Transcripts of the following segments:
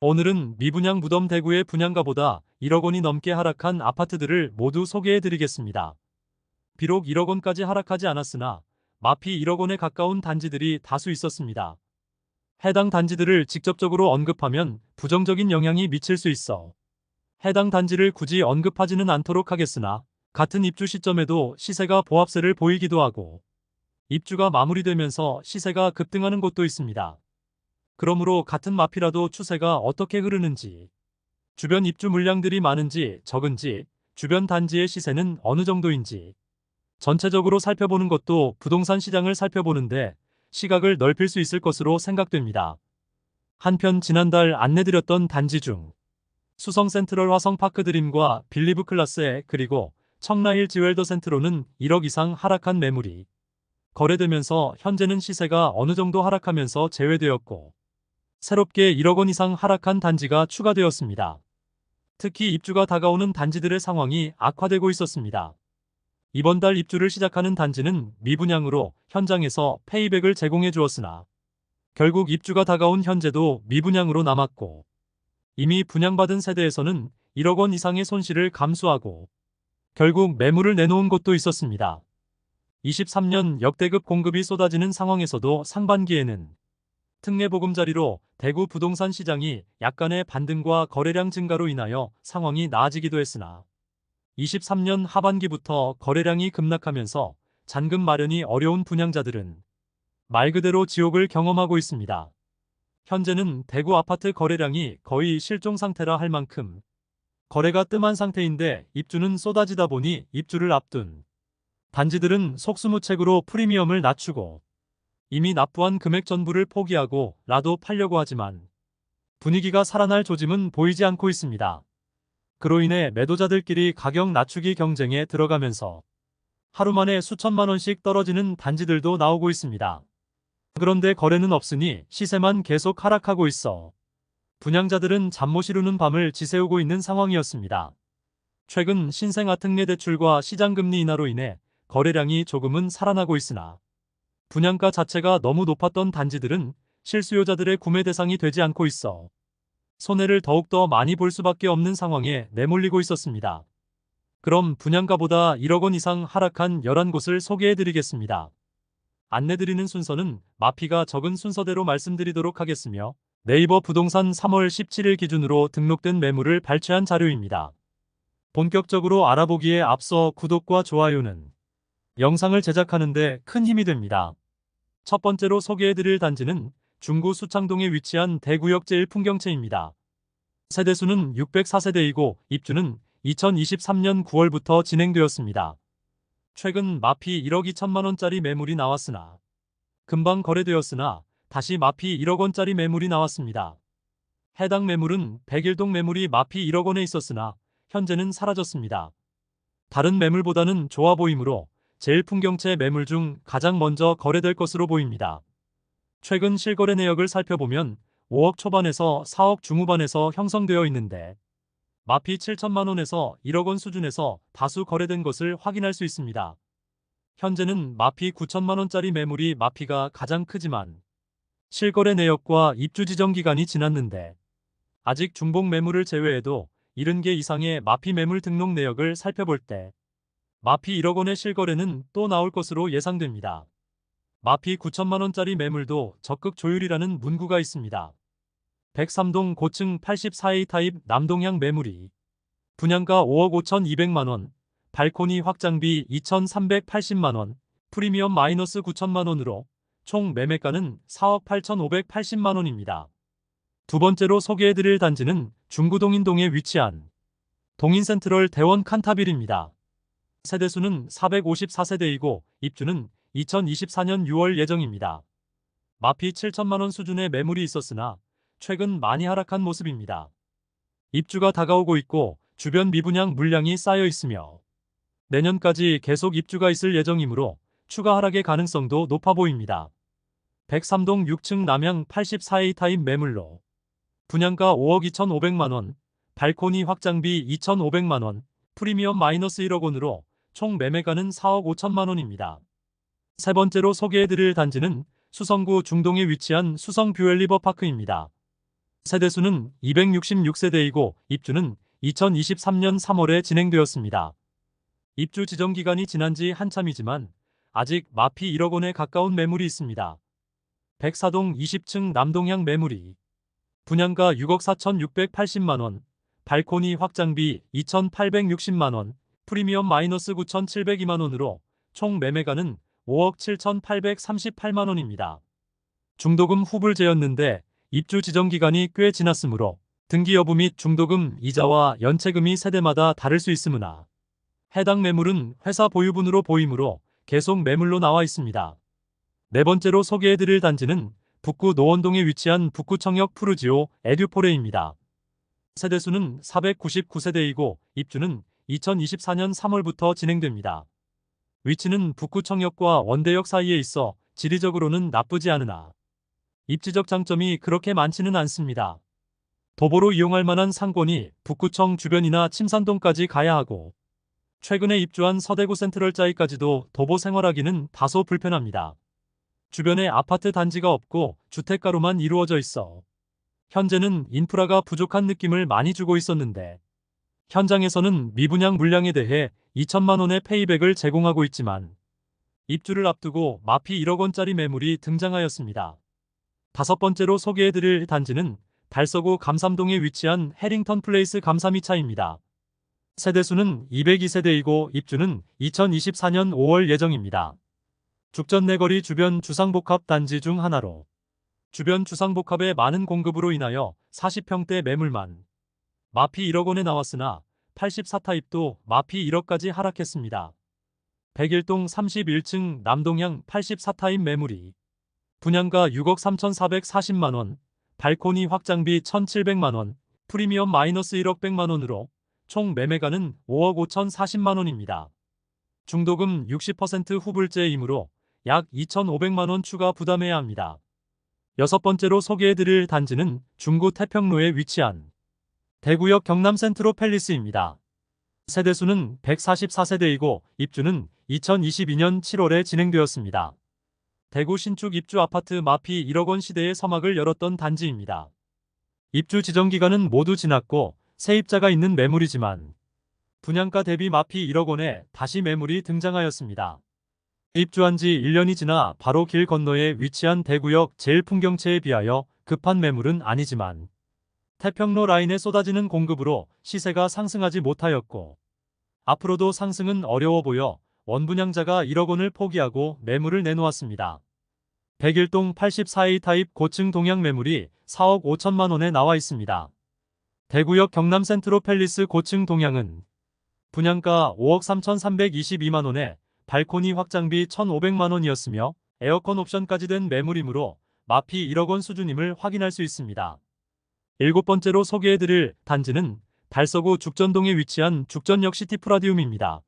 오늘은 미분양 무덤 대구의 분양가보다 1억 원이 넘게 하락한 아파트들을 모두 소개해 드리겠습니다. 비록 1억 원까지 하락하지 않았으나 마피 1억 원에 가까운 단지들이 다수 있었습니다. 해당 단지들을 직접적으로 언급하면 부정적인 영향이 미칠 수 있어 해당 단지를 굳이 언급하지는 않도록 하겠으나 같은 입주 시점에도 시세가 보합세를 보이기도 하고 입주가 마무리되면서 시세가 급등하는 곳도 있습니다. 그러므로 같은 마피라도 추세가 어떻게 흐르는지, 주변 입주 물량들이 많은지 적은지, 주변 단지의 시세는 어느 정도인지 전체적으로 살펴보는 것도 부동산 시장을 살펴보는데 시각을 넓힐 수 있을 것으로 생각됩니다. 한편 지난달 안내드렸던 단지 중 수성 센트럴 화성 파크 드림과 빌리브 클라스에 그리고 청라힐 지웰더 센트로는 1억 이상 하락한 매물이 거래되면서 현재는 시세가 어느 정도 하락하면서 제외되었고 새롭게 1억 원 이상 하락한 단지가 추가되었습니다. 특히 입주가 다가오는 단지들의 상황이 악화되고 있었습니다. 이번 달 입주를 시작하는 단지는 미분양으로 현장에서 페이백을 제공해 주었으나 결국 입주가 다가온 현재도 미분양으로 남았고 이미 분양받은 세대에서는 1억 원 이상의 손실을 감수하고 결국 매물을 내놓은 곳도 있었습니다. 23년 역대급 공급이 쏟아지는 상황에서도 상반기에는 특례보금자리로 대구 부동산 시장이 약간의 반등과 거래량 증가로 인하여 상황이 나아지기도 했으나 23년 하반기부터 거래량이 급락하면서 잔금 마련이 어려운 분양자들은 말 그대로 지옥을 경험하고 있습니다. 현재는 대구 아파트 거래량이 거의 실종 상태라 할 만큼 거래가 뜸한 상태인데 입주는 쏟아지다 보니 입주를 앞둔 단지들은 속수무책으로 프리미엄을 낮추고 이미 납부한 금액 전부를 포기하고 라도 팔려고 하지만 분위기가 살아날 조짐은 보이지 않고 있습니다. 그로 인해 매도자들끼리 가격 낮추기 경쟁에 들어가면서 하루 만에 수천만 원씩 떨어지는 단지들도 나오고 있습니다. 그런데 거래는 없으니 시세만 계속 하락하고 있어 분양자들은 잠 못 이루는 밤을 지새우고 있는 상황이었습니다. 최근 신생아 특례 대출과 시장금리 인하로 인해 거래량이 조금은 살아나고 있으나 분양가 자체가 너무 높았던 단지들은 실수요자들의 구매 대상이 되지 않고 있어 손해를 더욱더 많이 볼 수밖에 없는 상황에 내몰리고 있었습니다. 그럼 분양가보다 1억 원 이상 하락한 11곳을 소개해드리겠습니다. 안내드리는 순서는 마피가 적은 순서대로 말씀드리도록 하겠으며 네이버 부동산 3월 17일 기준으로 등록된 매물을 발췌한 자료입니다. 본격적으로 알아보기에 앞서 구독과 좋아요는 영상을 제작하는데 큰 힘이 됩니다. 첫 번째로 소개해드릴 단지는 중구 수창동에 위치한 대구역 제1풍경채입니다. 세대수는 604세대이고 입주는 2023년 9월부터 진행되었습니다. 최근 마피 1억 2천만 원짜리 매물이 나왔으나 금방 거래되었으나 다시 마피 1억 원짜리 매물이 나왔습니다. 해당 매물은 101동 매물이 마피 1억 원에 있었으나 현재는 사라졌습니다. 다른 매물보다는 좋아 보이므로 제1풍경채 매물 중 가장 먼저 거래될 것으로 보입니다. 최근 실거래 내역을 살펴보면 5억 초반에서 4억 중후반에서 형성되어 있는데 마피 7천만 원에서 1억 원 수준에서 다수 거래된 것을 확인할 수 있습니다. 현재는 마피 9천만 원짜리 매물이 마피가 가장 크지만 실거래 내역과 입주 지정 기간이 지났는데 아직 중복 매물을 제외해도 70개 이상의 마피 매물 등록 내역을 살펴볼 때 마피 1억 원의 실거래는 또 나올 것으로 예상됩니다. 마피 9천만 원짜리 매물도 적극 조율이라는 문구가 있습니다. 103동 고층 84A 타입 남동향 매물이 분양가 5억 5,200만 원, 발코니 확장비 2,380만 원, 프리미엄 마이너스 9천만 원으로 총 매매가는 4억 8,580만 원입니다. 두 번째로 소개해드릴 단지는 중구 동인동에 위치한 동인센트럴 대원 칸타빌입니다. 세대수는 454세대이고 입주는 2024년 6월 예정입니다. 마피 7천만 원 수준의 매물이 있었으나 최근 많이 하락한 모습입니다. 입주가 다가오고 있고 주변 미분양 물량이 쌓여 있으며 내년까지 계속 입주가 있을 예정이므로 추가 하락의 가능성도 높아 보입니다. 103동 6층 남향 84A 타입 매물로 분양가 5억 2,500만 원, 발코니 확장비 2,500만 원, 프리미엄 마이너스 1억 원으로 총 매매가는 4억 5천만 원입니다. 세 번째로 소개해드릴 단지는 수성구 중동에 위치한 수성 뷰엘 리버파크입니다. 세대수는 266세대이고 입주는 2023년 3월에 진행되었습니다. 입주 지정 기간이 지난 지 한참이지만 아직 마피 1억 원에 가까운 매물이 있습니다. 백사동 20층 남동향 매물이 분양가 6억 4,680만 원, 발코니 확장비 2,860만 원, 프리미엄 마이너스 9,702만 원으로 총 매매가는 5억 7,838만 원입니다. 중도금 후불제였는데 입주 지정 기간이 꽤 지났으므로 등기 여부 및 중도금, 이자와 연체금이 세대마다 다를 수 있으므나 해당 매물은 회사 보유분으로 보이므로 계속 매물로 나와 있습니다. 네 번째로 소개해드릴 단지는 북구 노원동에 위치한 북구청역 푸르지오 에듀포레입니다. 세대수는 499세대이고 입주는 2024년 3월부터 진행됩니다. 위치는 북구청역과 원대역 사이에 있어 지리적으로는 나쁘지 않으나 입지적 장점이 그렇게 많지는 않습니다. 도보로 이용할 만한 상권이 북구청 주변이나 침산동까지 가야 하고 최근에 입주한 서대구 센트럴자이까지도 도보 생활하기는 다소 불편합니다. 주변에 아파트 단지가 없고 주택가로만 이루어져 있어 현재는 인프라가 부족한 느낌을 많이 주고 있었는데 현장에서는 미분양 물량에 대해 2천만 원의 페이백을 제공하고 있지만 입주를 앞두고 마피 1억 원짜리 매물이 등장하였습니다. 다섯 번째로 소개해드릴 단지는 달서구 감삼동에 위치한 해링턴 플레이스 감삼 2차입니다. 세대수는 202세대이고 입주는 2024년 5월 예정입니다. 죽전 내거리 주변 주상복합 단지 중 하나로 주변 주상복합의 많은 공급으로 인하여 40평대 매물만 마피 1억 원에 나왔으나 84타입도 마피 1억까지 하락했습니다. 101동 31층 남동향 84타입 매물이 분양가 6억 3,440만 원, 발코니 확장비 1,700만 원, 프리미엄 마이너스 1억 100만 원으로 총 매매가는 5억 5,040만 원입니다. 중도금 60% 후불제이므로 약 2,500만 원 추가 부담해야 합니다. 여섯 번째로 소개해드릴 단지는 중구 태평로에 위치한 대구역 경남 센트로 팰리스입니다. 세대수는 144세대이고 입주는 2022년 7월에 진행되었습니다. 대구 신축 입주 아파트 마피 1억 원 시대의 서막을 열었던 단지입니다. 입주 지정 기간은 모두 지났고 세입자가 있는 매물이지만 분양가 대비 마피 1억 원에 다시 매물이 등장하였습니다. 입주한 지 1년이 지나 바로 길 건너에 위치한 대구역 제1풍경채에 비하여 급한 매물은 아니지만 태평로 라인에 쏟아지는 공급으로 시세가 상승하지 못하였고 앞으로도 상승은 어려워 보여 원분양자가 1억 원을 포기하고 매물을 내놓았습니다. 101동 84A 타입 고층 동향 매물이 4억 5천만 원에 나와 있습니다. 대구역 경남 센트로 팰리스 고층 동향은 분양가 5억 3,322만 원에 발코니 확장비 1,500만 원이었으며 에어컨 옵션까지 된 매물이므로 마피 1억 원 수준임을 확인할 수 있습니다. 일곱 번째로 소개해드릴 단지는 달서구 죽전동에 위치한 죽전역 시티프라디움입니다.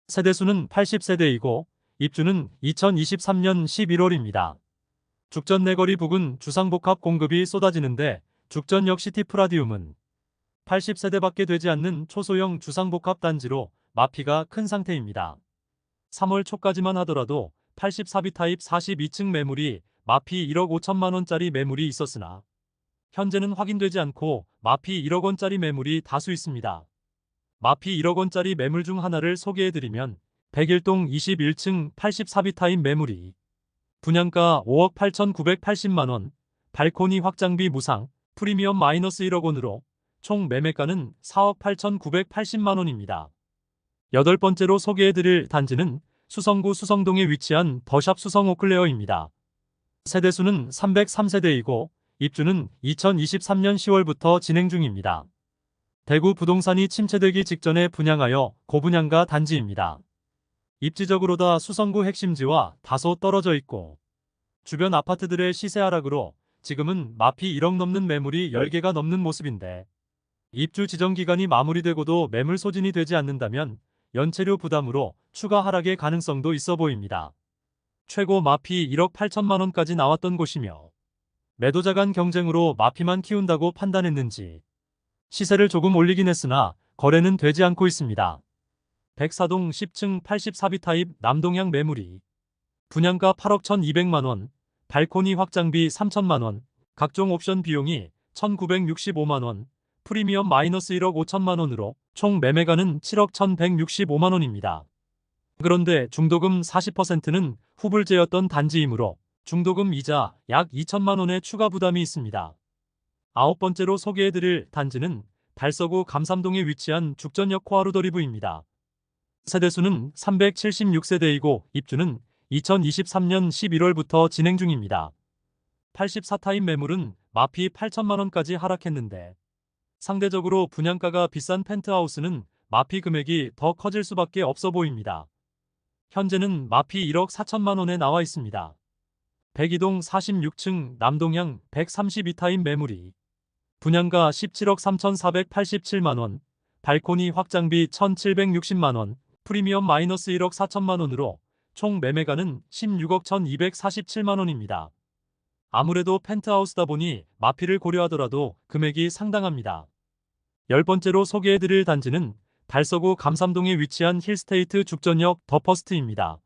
세대수는 80세대이고 입주는 2023년 11월입니다. 죽전 내거리 부근 주상복합 공급이 쏟아지는데 죽전역 시티프라디움은 80세대밖에 되지 않는 초소형 주상복합 단지로 마피가 큰 상태입니다. 3월 초까지만 하더라도 84B 타입 42층 매물이 마피 1억 5천만 원짜리 매물이 있었으나 현재는 확인되지 않고 마피 1억 원짜리 매물이 다수 있습니다. 마피 1억 원짜리 매물 중 하나를 소개해드리면 101동 21층 84B 타입 매물이 분양가 5억 8,980만 원, 발코니 확장비 무상, 프리미엄 마이너스 1억 원으로 총 매매가는 4억 8,980만 원입니다. 여덟 번째로 소개해드릴 단지는 수성구 수성동에 위치한 더샵 수성 오클레어입니다. 세대수는 303세대이고 입주는 2023년 10월부터 진행 중입니다. 대구 부동산이 침체되기 직전에 분양하여 고분양가 단지입니다. 입지적으로다 수성구 핵심지와 다소 떨어져 있고 주변 아파트들의 시세 하락으로 지금은 마피 1억 넘는 매물이 10개가 넘는 모습인데 입주 지정 기간이 마무리되고도 매물 소진이 되지 않는다면 연체료 부담으로 추가 하락의 가능성도 있어 보입니다. 최고 마피 1억 8천만 원까지 나왔던 곳이며 매도자 간 경쟁으로 마피만 키운다고 판단했는지 시세를 조금 올리긴 했으나 거래는 되지 않고 있습니다. 백사동 10층 84B 타입 남동향 매물이 분양가 8억 1,200만 원, 발코니 확장비 3천만 원, 각종 옵션 비용이 1,965만원, 프리미엄 마이너스 1억 5천만원으로 총 매매가는 7억 1,165만원입니다. 그런데 중도금 40%는 후불제였던 단지이므로 중도금 이자 약 2천만원의 추가 부담이 있습니다. 아홉 번째로 소개해드릴 단지는 달서구 감삼동에 위치한 죽전역 코하루더리브입니다. 세대수는 376세대이고 입주는 2023년 11월부터 진행 중입니다. 84타임 매물은 마피 8천만원까지 하락했는데 상대적으로 분양가가 비싼 펜트하우스는 마피 금액이 더 커질 수밖에 없어 보입니다. 현재는 마피 1억 4천만원에 나와 있습니다. 102동 46층 남동향 132타임 매물이 분양가 17억 3,487만원, 발코니 확장비 1,760만원, 프리미엄 마이너스 1억 4천만원으로 총 매매가는 16억 1,247만원입니다. 아무래도 펜트하우스다 보니 마피를 고려하더라도 금액이 상당합니다. 열 번째로 소개해드릴 단지는 달서구 감삼동에 위치한 힐스테이트 죽전역 더퍼스트입니다.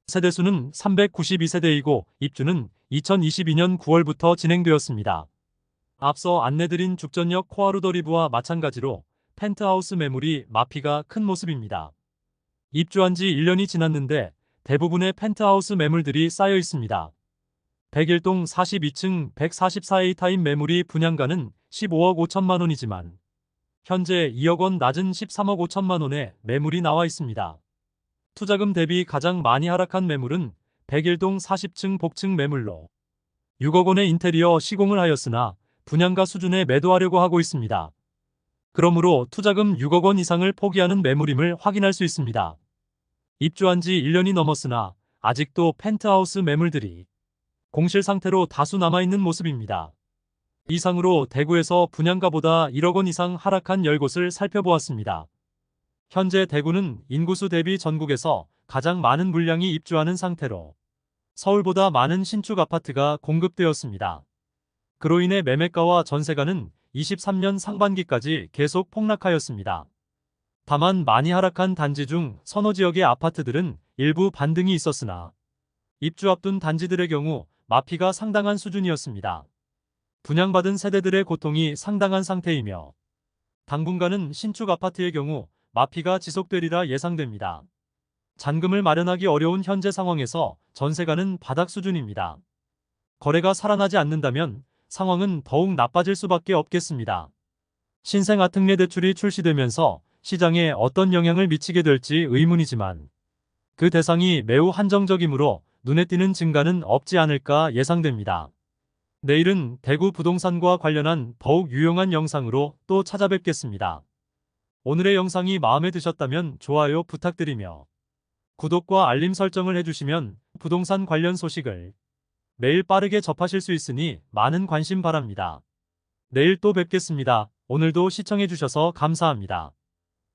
세대수는 392세대이고 입주는 2022년 9월부터 진행되었습니다. 앞서 안내드린 죽전역 코하루더리브와 마찬가지로 펜트하우스 매물이 마피가 큰 모습입니다. 입주한 지 1년이 지났는데 대부분의 펜트하우스 매물들이 쌓여 있습니다. 101동 42층 144A타임 매물이 분양가는 15억 5천만원이지만 현재 2억 원 낮은 13억 5천만원의 매물이 나와 있습니다. 투자금 대비 가장 많이 하락한 매물은 101동 40층 복층 매물로 6억 원의 인테리어 시공을 하였으나 분양가 수준에 매도하려고 하고 있습니다. 그러므로 투자금 6억 원 이상을 포기하는 매물임을 확인할 수 있습니다. 입주한 지 1년이 넘었으나 아직도 펜트하우스 매물들이 공실 상태로 다수 남아있는 모습입니다. 이상으로 대구에서 분양가보다 1억 원 이상 하락한 10곳을 살펴보았습니다. 현재 대구는 인구수 대비 전국에서 가장 많은 물량이 입주하는 상태로 서울보다 많은 신축 아파트가 공급되었습니다. 그로 인해 매매가와 전세가는 23년 상반기까지 계속 폭락하였습니다. 다만 많이 하락한 단지 중 서너 지역의 아파트들은 일부 반등이 있었으나 입주 앞둔 단지들의 경우 마피가 상당한 수준이었습니다. 분양받은 세대들의 고통이 상당한 상태이며 당분간은 신축 아파트의 경우 마피가 지속되리라 예상됩니다. 잔금을 마련하기 어려운 현재 상황에서 전세가는 바닥 수준입니다. 거래가 살아나지 않는다면 상황은 더욱 나빠질 수밖에 없겠습니다. 신생 아특례 대출이 출시되면서 시장에 어떤 영향을 미치게 될지 의문이지만 그 대상이 매우 한정적이므로 눈에 띄는 증가는 없지 않을까 예상됩니다. 내일은 대구 부동산과 관련한 더욱 유용한 영상으로 또 찾아뵙겠습니다. 오늘의 영상이 마음에 드셨다면 좋아요 부탁드리며 구독과 알림 설정을 해주시면 부동산 관련 소식을 매일 빠르게 접하실 수 있으니 많은 관심 바랍니다. 내일 또 뵙겠습니다. 오늘도 시청해주셔서 감사합니다.